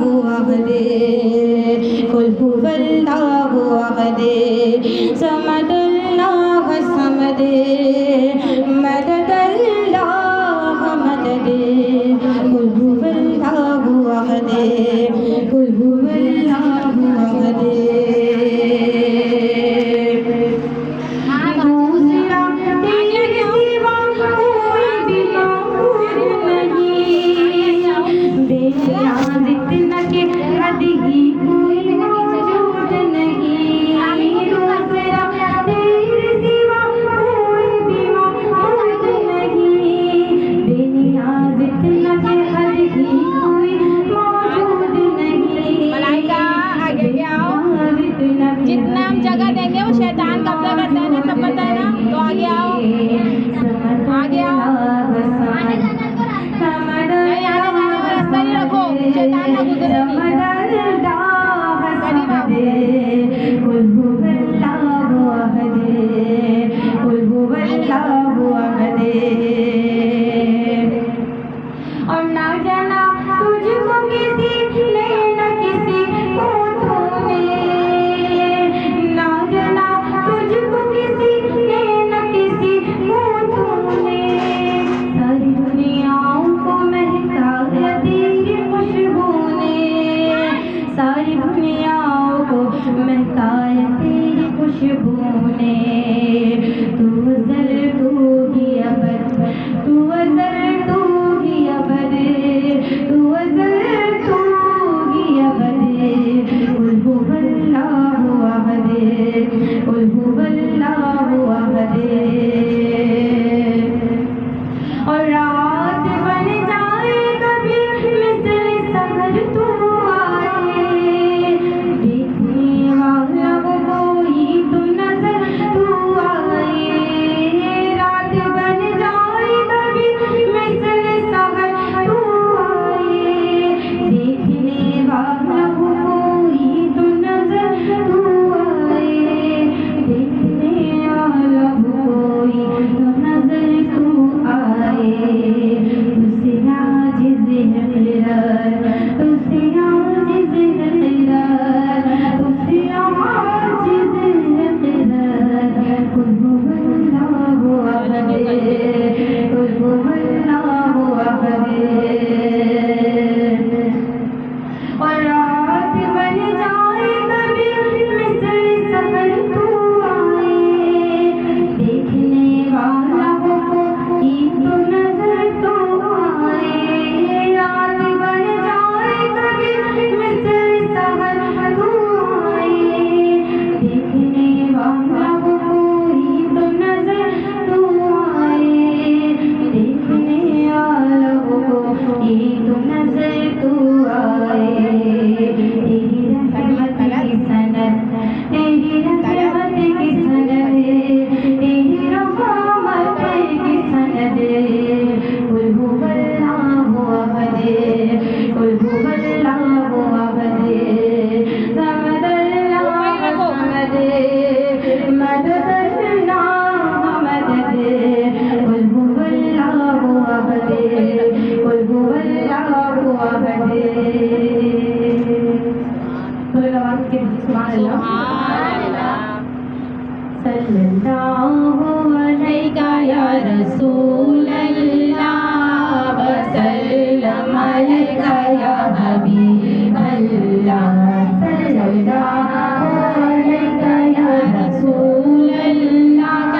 अहद कुल हुवल्लाहु अहद समदुल्लाह समद मददल्लाह मदद कुल हुवल्लाहु अहद कुल हुवल्लाहु अहद जितना हम जगह देंगे वो शैतान कब्जा करता है ना, सब पता है ना। तो आगे आओ, आगे आओ, नहीं आने जाने में रास्ता नहीं रखो, शैतान ना गुजरे। और ना जाना तुझको किसी ने न किसी को तूने, ना जाना तुझको किसी ने न किसी को तूने, सारी दुनियाओं को महकाया तेरी खुशबू ने, सारी दुनियाओं को महकाया तेरी खुशबू ने। तू अज़ल तू ही अबद, तू अज़ल तू ही अबद, तू अज़ल तू ही अबद कुल हुवल्लाहु अहद कुल हुवल्लाहु अहद। और रात बन जाए कभी मिस्ल सहर तू आए, देखने वाला वो कोई तो नजर तू आए, रात बन जाए कभी मिस्ल सहर तू आए, देखने वाला वो कोई तो नजर तू आए, देखने वाला वो कोई तो नजर तू आए। तुझसे आजिज़ है क़िरार, तुझसे आजिज़ है क़िरार, तुझसे आजिज़ है क़िरार कुल हुवल्लाहु अहद कुल हुवल्लाहु अहद। और रात बन जाए कभी मिस्ल सहर तू आए, देखने वाला वो कोई तो नजर तो आए, रात बन जाए कभी मिस्ल सहर तू आए, देखने वाला वो कोई तो नजर तो आए, देखने वाला वो कोई तो नजर तो आए। तेरी रहमत की सनद, तेरी रहमत की सनद, तेरी रहमत की सनद कुल हुवल्लाहु अहद कुल हुवल्लाहु अहद समदल्लाह समद मददल्लाह मदद कुल हुवल्लाहु अहद कुल हुवल्लाहु अहद। सुभान अल्लाह सल्लल्लाहु अलैका या रसूल अल्लाह वसल्लम अलैका या हबीब अल्लाह, सल्लल्लाहु अलैका या रसूल अल्लाह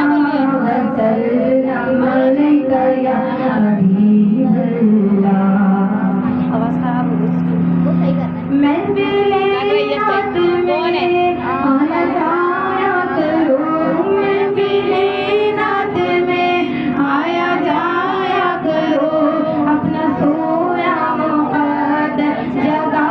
वसल्लम अलैका या हबीब अल्लाह। आवाज़ खराब हो गई, वो सही करना है। मैं रात में आया जाया करूं, मैं भी रात में आया जाया करूं, अपना सोया मुक़द्दस जगा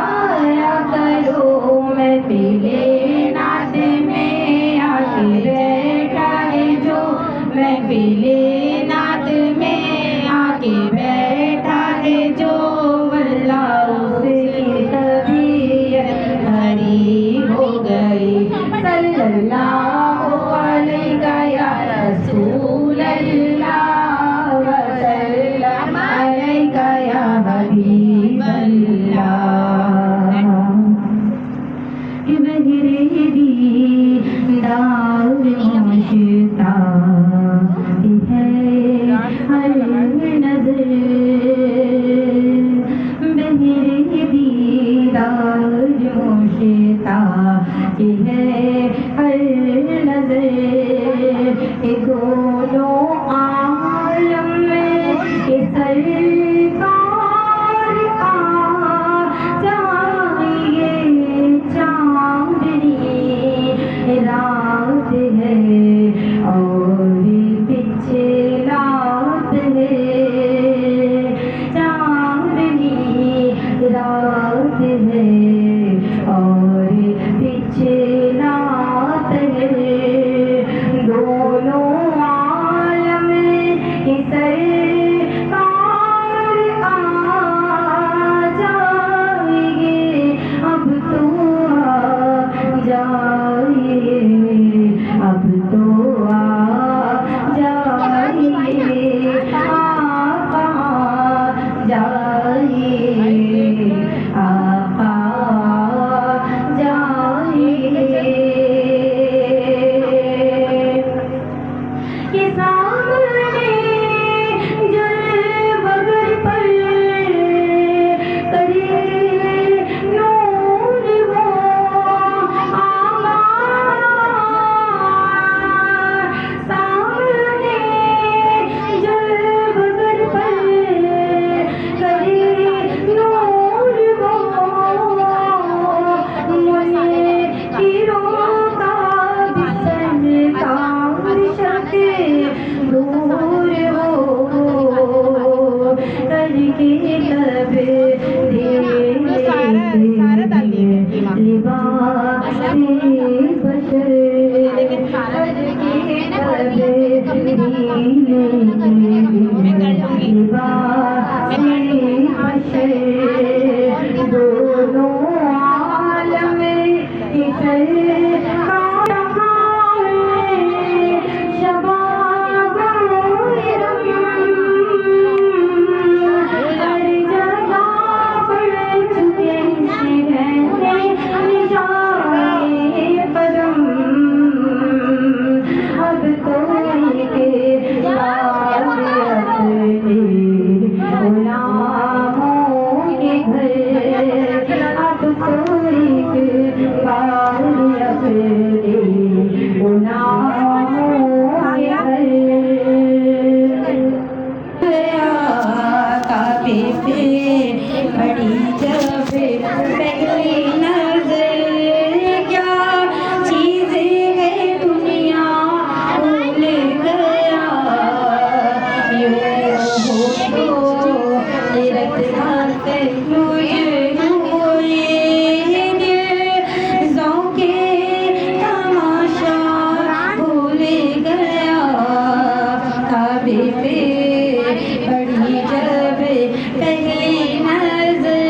दीदार मुश्ताक है हर नजर ये दोनों आलम में ये सरकार आ जाइए चांदनी रात है और पीछे रात है चांदनी रात है और पीछे रात है दोनों आलम की सरकार आ जाएंगे अब तो आ जाइए अब तो आ जाइए आका जाइए आका जाइए ये सामने जलवगर पर करे नूर वो आमा सामने जलवगर पर करे नूर वो मुझे हीरो का बिसन का शके दूर हो करके तब लिबास बशर करके तब लिबास बशर दोनों आलम बड़ी जब पहली नजर क्या चीजें है दुनिया भूल गया यूं हो तो रत रात मुझे हुए दिल ज़ौक़े तमाशा भूल गया काबे पे बड़ी जब पहली नजर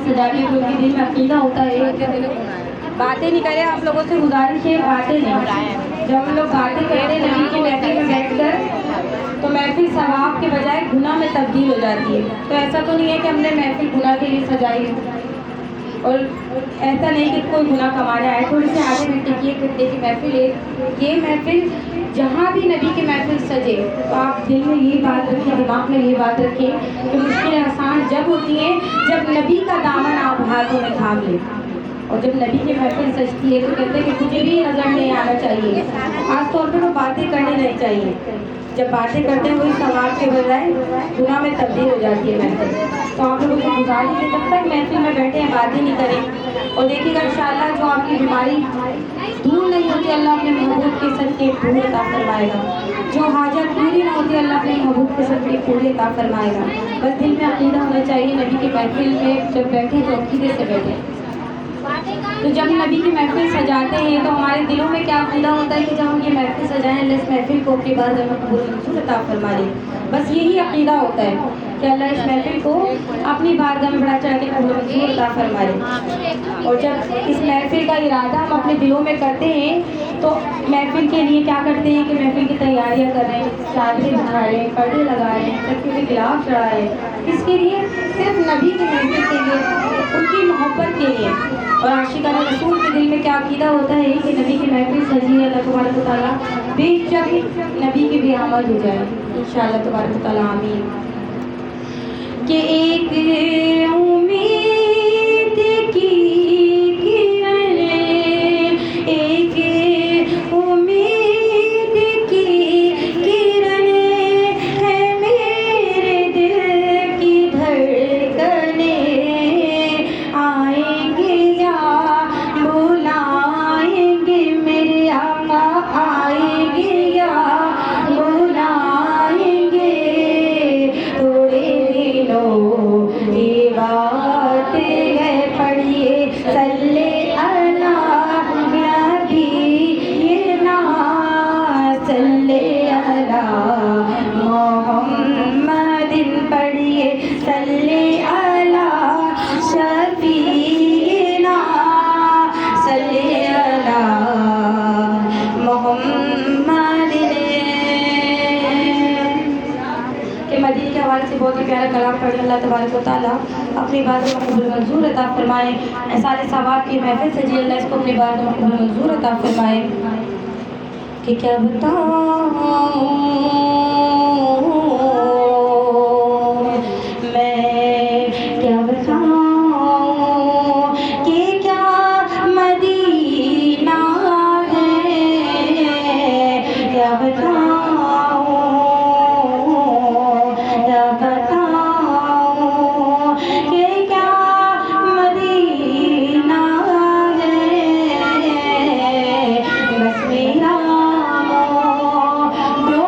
सजाते हैं, क्योंकि दिल में अकीदा होता है। बातें नहीं करें, आप लोगों से गुजारिश है बातें नहीं। जब हम लोग बातें करते हैं नबी की महफिल में बैठकर, तो महफिल सवाब के बजाय गुनाह में तब्दील हो जाती है। तो ऐसा तो नहीं है कि हमने महफिल गुनाह के लिए सजाई है, और ऐसा नहीं कि कोई गुनाह कमाने आए। थोड़ी सी आधे घंटे की, 1 घंटे की महफिल है। ये महफिल जहाँ भी नबी की महफिल सजे, तो आप दिल में ये बात रखें, दिमाग में ये बात रखें कि मुश्किलें आसान जब होती हैं जब नबी का दामन आप हाथों में थाम लें। और जब नबी की महफिल सजती है तो कहते हैं कि कुछ भी नज़र नहीं आना चाहिए, खास तौर पर तो बातें करनी नहीं चाहिए। जब बातें करते हैं वही सवाब के बजाय गुनाह में तब्दील हो जाती है महफिल। तो आप लोगों को गुजारिश है जब तक महफिल में बैठे हैं बातें नहीं करें। और देखिएगा इंशाअल्लाह जो आपकी बीमारी दूर नहीं होती, अल्लाह अपने महबूब के सदके पूरे अता फरमाएगा। जो हाजत पूरी ना होती, अल्लाह अपने महबूब के सदके पूरे अता फरमाएगा। बस दिल में अकीदा होना चाहिए, नबी की महफिल में जब बैठे तो अकीदे से बैठे। तो जब नबी की महफिल सजाते हैं तो हमारे दिलों में क्या अकीदा होता है कि जब हम ये महफिल सजाएं, अल्लाह इस महफिल को अपनी बारगाह में कबूल मंजूर अता फरमा ले। बस यही अकीदा होता है कि अल्लाह इस महफिल को अपनी बारगाह में बढ़ा चढ़ा के कबूल मंजूर अता फरमा ले। और जब इस महफिल का इरादा हम अपने दिलों में करते हैं तो महफिल के लिए क्या करते हैं कि महफिल की तैयारियां कर रहे हैं, चादरें बिछा रहे हैं, पर्दे लगा रहे हैं, सबके लिए गिलाफ चढ़ा रहे हैं। इसके लिए सिर्फ नबी की महफिल के लिए, उनकी मोहब्बत के लिए। और आशिकाना रसूल के दिल में क्या अकीदा होता है कि नबी की महफिल सजी है, अल्लाह तबारक व तआला बेशक नबी की भी आमद हो जाए इंशाअल्लाह तबारक व तआला, आमीन। कि एक उम्मीद की किरण, एक उम्मीद की किरण है मेरे दिल की धड़कने, आएंगे या बुलाएंगे मेरे आका, आएंगे या बुलाएंगे, थोड़े दिनों की बात है, पढ़िए सल्ले अला नबी, ये ना सल्ले अला मोहम्मदिन, पढ़िए सल्ले अला शफीना, सल्ले अला मोहम्मदिन। के मदीने के हवाले से बहुत ही प्यारा कलाम पढ़े। अल्लाह तबारक व तआला अपनी बातों में कबूल मंजूर अता फरमाए। सारे सवाब की महफिल सजी, अल्लाह इसको अपनी बातों में कबूल मंजूर अता फरमाए। कि क्या बताऊं मैं, क्या बताऊं कि क्या मदीना है, क्या बताऊं, क्या बताऊं कि क्या मदीना है। बस मेरा जो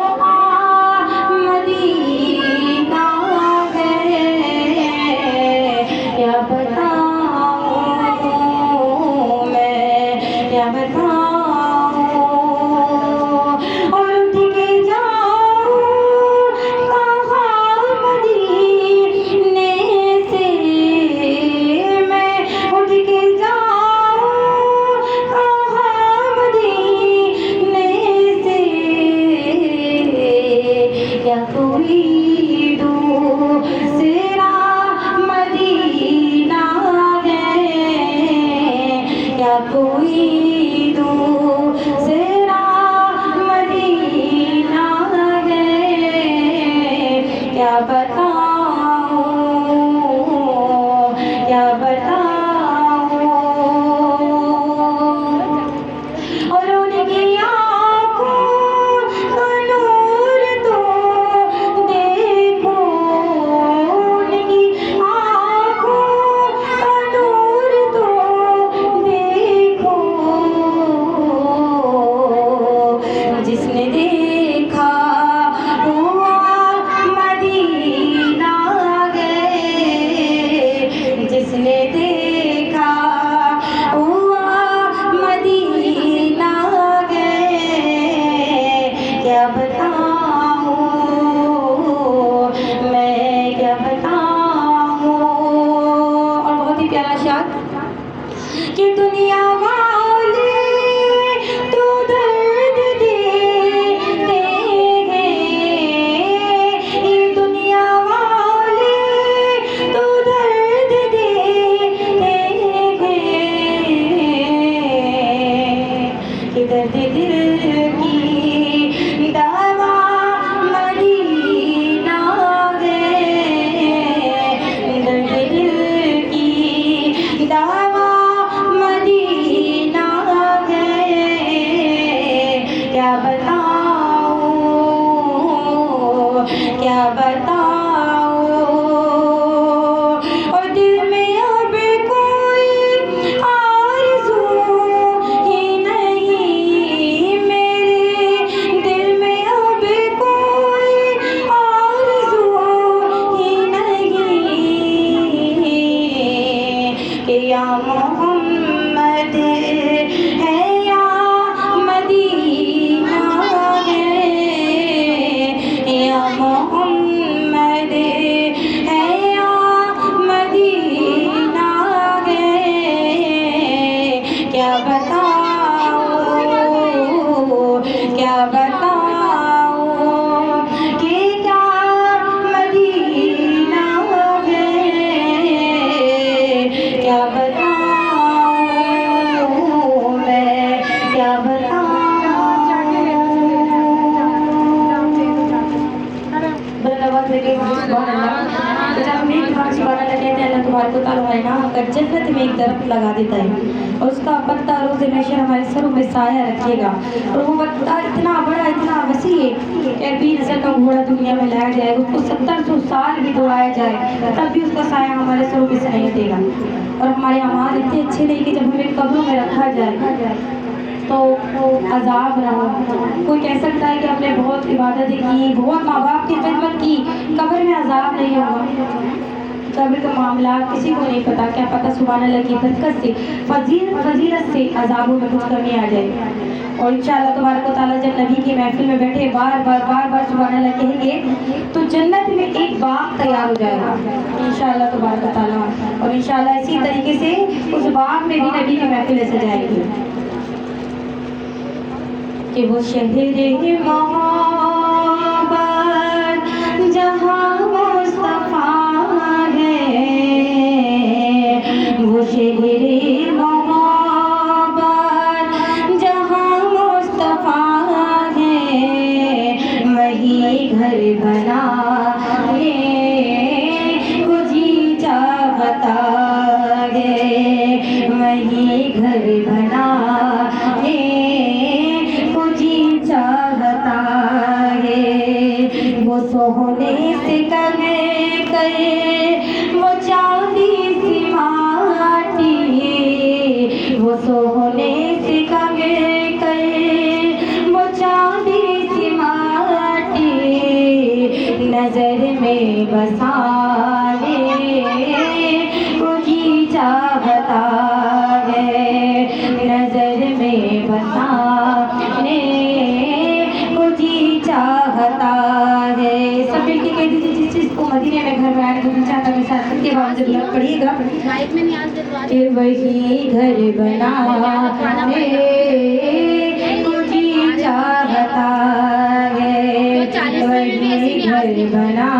दिल की दवा मदीना है, दर्द दिल की दवा मदीना है। क्या बताऊं, क्या बताऊं, और दिल में अब कोई आरज़ू ही नहीं, मेरे दिल में अब कोई आरज़ू ही नहीं, कि या मोहम्मद है या मदीना है, या मोहम्मद है या मदीना है। क्या बताऊं, क्या बताऊं, कि क्या मदीना है, क्या बताऊं मैं, क्या बताऊं। धन्यवाद मेरे बहुत अल्लाह। तो जब मेरे दिमाग से बात कहते हैं अल्लाह तबारक व तआला है ना, अगर जन्नत में एक दरख्त लगा देता है और उसका पत्ता रोज़ हमेशा हमारे सरों में साया रखेगा, और वो पत्ता इतना बड़ा इतना वसी है कि 20 नस्ल का घोड़ा दुनिया में लाया जाएगा, उसको 700 साल भी दुआया जाए तब भी उसका साया हमारे सरों में से नहीं हटेगा। और हमारे अमाल इतने अच्छे नहीं कि जब हमें कब्रों में रखा जाए तो अजाब ना हो। कोई कह सकता है कि हमने बहुत इबादतें की, बहुत माँ बाप की खिदमत की, कब्र में अजाब नहीं होगा। कब्र का मामला किसी को नहीं पता, क्या पता सुभान अल्लाह की बरकत से फजीलत से अजाबों में कुछ कमी आ जाए। और इंशाअल्लाह तबारक व तआला जब नबी की महफिल में बैठे बार बार सुभान अल्लाह कहेंगे तो जन्नत में एक बाग तैयार हो जाएगा इंशाअल्लाह तबारक व तआला। और इंशाअल्लाह इसी तरीके से उस बाग में भी नबी की महफिल सजाएगी कि वो शहरे मोहब्बत जहाँ मुस्तफा है, वो शहरे मोहब्बत जहाँ मुस्तफा है, वही घर बना है, खुजी चाहता है, वही घर बना है, चाहता है। वो सोने से कहे करे, वो चांदी सी माटी, वो सोने से कहे करे, वो चांदी सी माटी, नजर में बसाने कोई चाहता है, नजर में बसाने चाहता है। सब मिलके कह दीजिए जिस चीज को मदीने में घर बनाने को चाहता है साथ के बाद जब लग पड़िएगा फिर वही घर बना तुझी चाहता है, वही घर बना